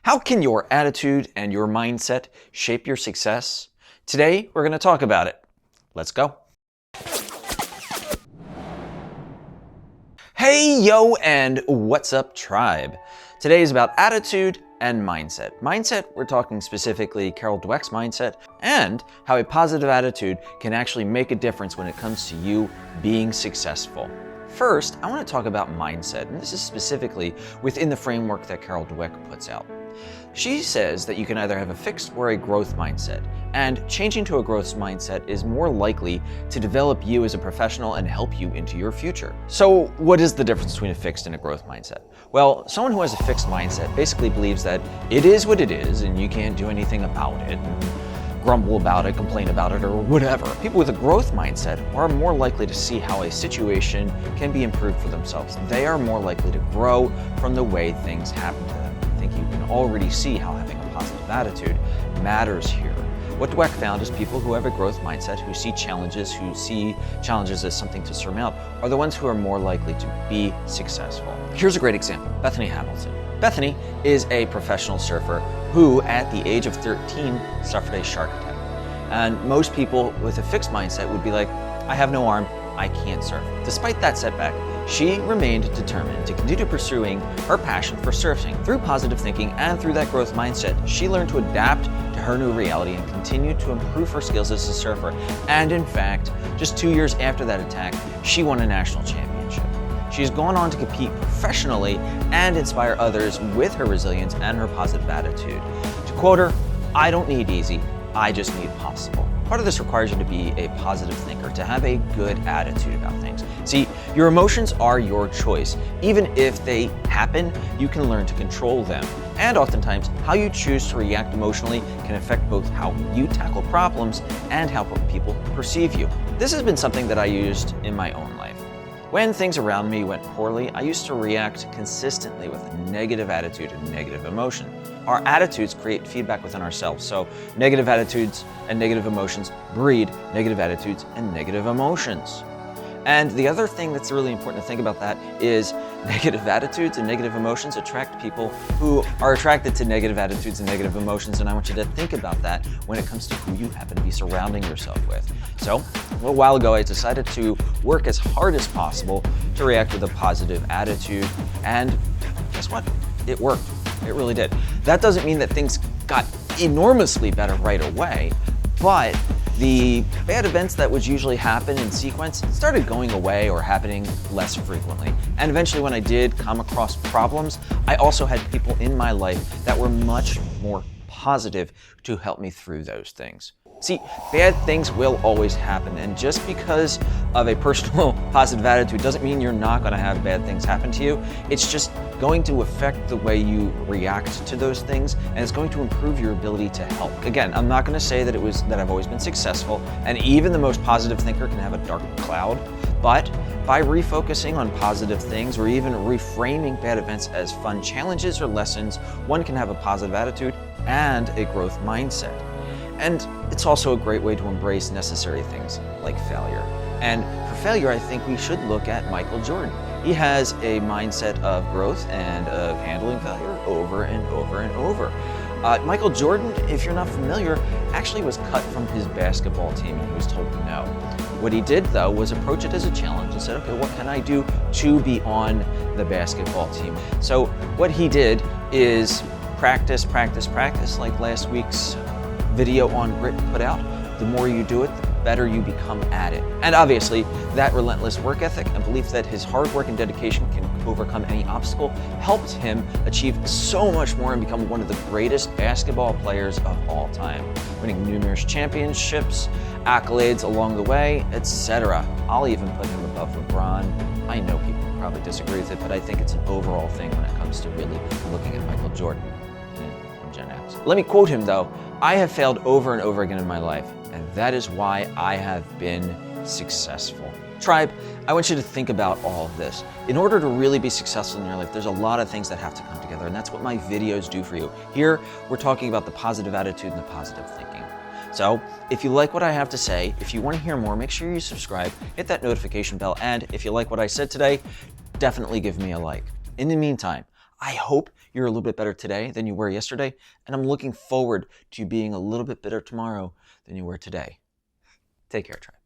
How can your attitude and your mindset shape your success? Today, we're going to talk about it. Let's go. Hey, yo, and what's up, tribe? Today is about attitude and mindset. Mindset, we're talking specifically Carol Dweck's mindset and how a positive attitude can actually make a difference when it comes to you being successful. First, I want to talk about mindset, and this is specifically within the framework that Carol Dweck puts out. She says that you can either have a fixed or a growth mindset, and changing to a growth mindset is more likely to develop you as a professional and help you into your future. So what is the difference between a fixed and a growth mindset? Well, someone who has a fixed mindset basically believes that it is what it is and you can't do anything about it, and grumble about it, complain about it, or whatever. People with a growth mindset are more likely to see how a situation can be improved for themselves. They are more likely to grow from the way things happen to them. I think you can already see how having a positive attitude matters here. What Dweck found is people who have a growth mindset, who see challenges as something to surmount, are the ones who are more likely to be successful. Here's a great example, Bethany Hamilton. Bethany is a professional surfer who, at the age of 13, suffered a shark attack. And most people with a fixed mindset would be like, I have no arm, I can't surf. Despite that setback, she remained determined to continue pursuing her passion for surfing. Through positive thinking and through that growth mindset, she learned to adapt to her new reality and continued to improve her skills as a surfer. And in fact, just 2 years after that attack, she won a national championship. She's gone on to compete professionally and inspire others with her resilience and her positive attitude. To quote her, I don't need easy, I just need possible. Part of this requires you to be a positive thinker, to have a good attitude about things. See, your emotions are your choice. Even if they happen, you can learn to control them. And oftentimes, how you choose to react emotionally can affect both how you tackle problems and how people perceive you. This has been something that I used in my own life. When things around me went poorly, I used to react consistently with a negative attitude and negative emotion. Our attitudes create feedback within ourselves, so negative attitudes and negative emotions breed negative attitudes and negative emotions. And the other thing that's really important to think about that is negative attitudes and negative emotions attract people who are attracted to negative attitudes and negative emotions, and I want you to think about that when it comes to who you happen to be surrounding yourself with. So, a little while ago, I decided to work as hard as possible to react with a positive attitude, and guess what? It worked. It really did. That doesn't mean that things got enormously better right away, but the bad events that would usually happen in sequence started going away or happening less frequently. And eventually when I did come across problems, I also had people in my life that were much more positive to help me through those things. See, bad things will always happen, and just because of a personal positive attitude doesn't mean you're not going to have bad things happen to you. It's just going to affect the way you react to those things, and it's going to improve your ability to help. Again, I'm not going to say that I've always been successful, and even the most positive thinker can have a dark cloud, but by refocusing on positive things or even reframing bad events as fun challenges or lessons, one can have a positive attitude and a growth mindset. And it's also a great way to embrace necessary things like failure. And for failure, I think we should look at Michael Jordan. He has a mindset of growth and of handling failure over and over and over. Michael Jordan, if you're not familiar, actually was cut from his basketball team and he was told no. What he did, though, was approach it as a challenge and said, okay, what can I do to be on the basketball team? So what he did is practice, like last week's video on grit put out. The more you do it, the better you become at it. And obviously, that relentless work ethic and belief that his hard work and dedication can overcome any obstacle helped him achieve so much more and become one of the greatest basketball players of all time, winning numerous championships, accolades along the way, etc. I'll even put him above LeBron. I know people probably disagree with it, but I think it's an overall thing when it comes to really looking at Michael Jordan. From Gen X. Let me quote him though. I have failed over and over again in my life, and that is why I have been successful. Tribe, I want you to think about all of this. In order to really be successful in your life, there's a lot of things that have to come together, and that's what my videos do for you. Here, we're talking about the positive attitude and the positive thinking. So, if you like what I have to say, if you want to hear more, make sure you subscribe, hit that notification bell, and if you like what I said today, definitely give me a like. In the meantime, I hope you're a little bit better today than you were yesterday, and I'm looking forward to you being a little bit better tomorrow than you were today. Take care, Tribe.